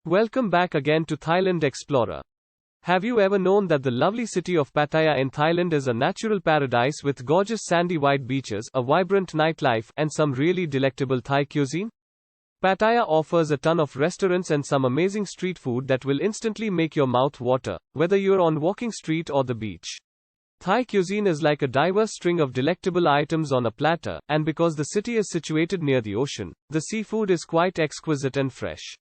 Welcome back again to Thailand Explorer. Have you ever known that the lovely city of Pattaya in Thailand is a natural paradise with gorgeous sandy white beaches, a vibrant nightlife, and some really delectable Thai cuisine? Pattaya offers a ton of restaurants and some amazing street food that will instantly make your mouth water, whether you're on walking street or the beach. Thai cuisine is like a diverse string of delectable items on a platter, and because the city is situated near the ocean, the seafood is quite exquisite and fresh.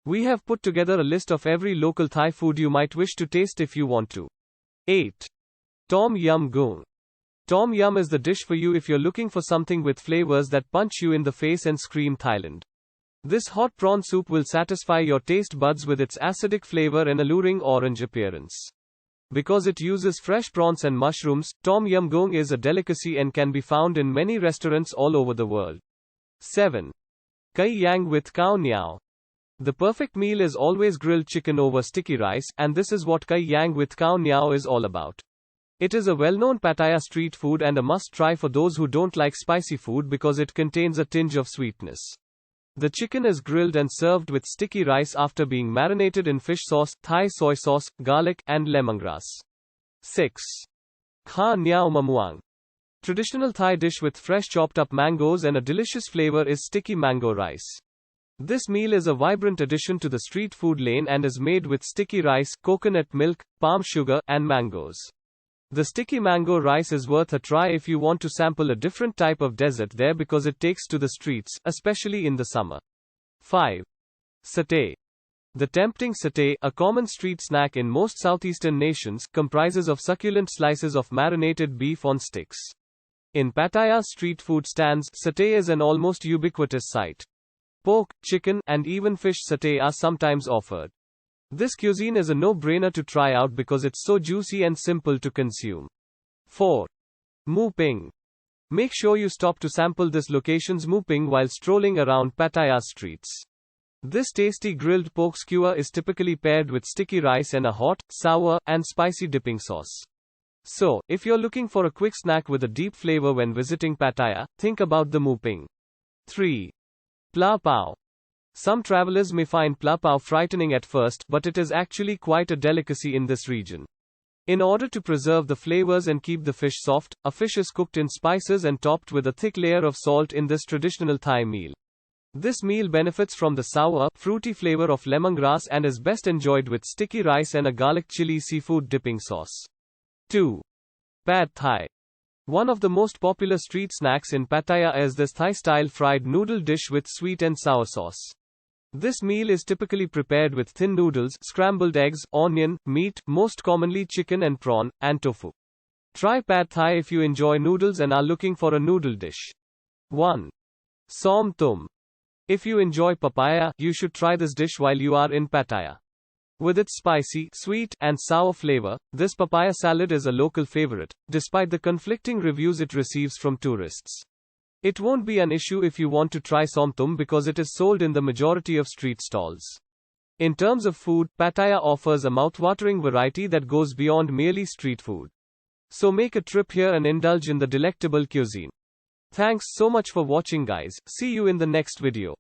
We have put together a list of every local Thai food you might wish to taste if you want to. 8. Tom Yum Goong. Tom Yum is the dish for you if you're looking for something with flavors that punch you in the face and scream Thailand. This hot prawn soup will satisfy your taste buds with its acidic flavor and alluring orange appearance. Because it uses fresh prawns and mushrooms, Tom Yum Goong is a delicacy and can be found in many restaurants all over the world. 7. Kai Yang with Khao Niao. The perfect meal is always grilled chicken over sticky rice, and this is what Kai Yang with Khao Niao is all about. It is a well-known Pattaya street food and a must-try for those who don't like spicy food because it contains a tinge of sweetness. The chicken is grilled and served with sticky rice after being marinated in fish sauce, Thai soy sauce, garlic, and lemongrass. 6. Kha Niao Mamuang. Traditional Thai dish with fresh chopped up mangoes and a delicious flavor is sticky mango rice. This meal is a vibrant addition to the street food lane and is made with sticky rice, coconut milk, palm sugar, and mangoes. The sticky mango rice is worth a try if you want to sample a different type of dessert there because it takes to the streets, especially in the summer. 5. Satay. The tempting satay, a common street snack in most southeastern nations, comprises of succulent slices of marinated beef on sticks. In Pattaya street food stands, satay is an almost ubiquitous sight. Pork, chicken, and even fish satay are sometimes offered. This cuisine is a no-brainer to try out because it's so juicy and simple to consume. 4. Mu Ping. Make sure you stop to sample this location's mu ping while strolling around Pattaya streets. This tasty grilled pork skewer is typically paired with sticky rice and a hot, sour, and spicy dipping sauce. So, if you're looking for a quick snack with a deep flavor when visiting Pattaya, think about the mu ping. 3. Pla Pao. Some travelers may find pla pao frightening at first, but it is actually quite a delicacy in this region. In order to preserve the flavors and keep the fish soft, a fish is cooked in spices and topped with a thick layer of salt in this traditional Thai meal. This meal benefits from the sour, fruity flavor of lemongrass and is best enjoyed with sticky rice and a garlic chili seafood dipping sauce. 2. Pad Thai. One of the most popular street snacks in Pattaya is this Thai-style fried noodle dish with sweet and sour sauce. This meal is typically prepared with thin noodles, scrambled eggs, onion, meat, most commonly chicken and prawn, and tofu. Try Pad Thai if you enjoy noodles and are looking for a noodle dish. 1. Som Tum. If you enjoy papaya, you should try this dish while you are in Pattaya. With its spicy, sweet, and sour flavor, this papaya salad is a local favorite, despite the conflicting reviews it receives from tourists. It won't be an issue if you want to try som tum because it is sold in the majority of street stalls. In terms of food, Pattaya offers a mouthwatering variety that goes beyond merely street food. So make a trip here and indulge in the delectable cuisine. Thanks so much for watching guys, see you in the next video.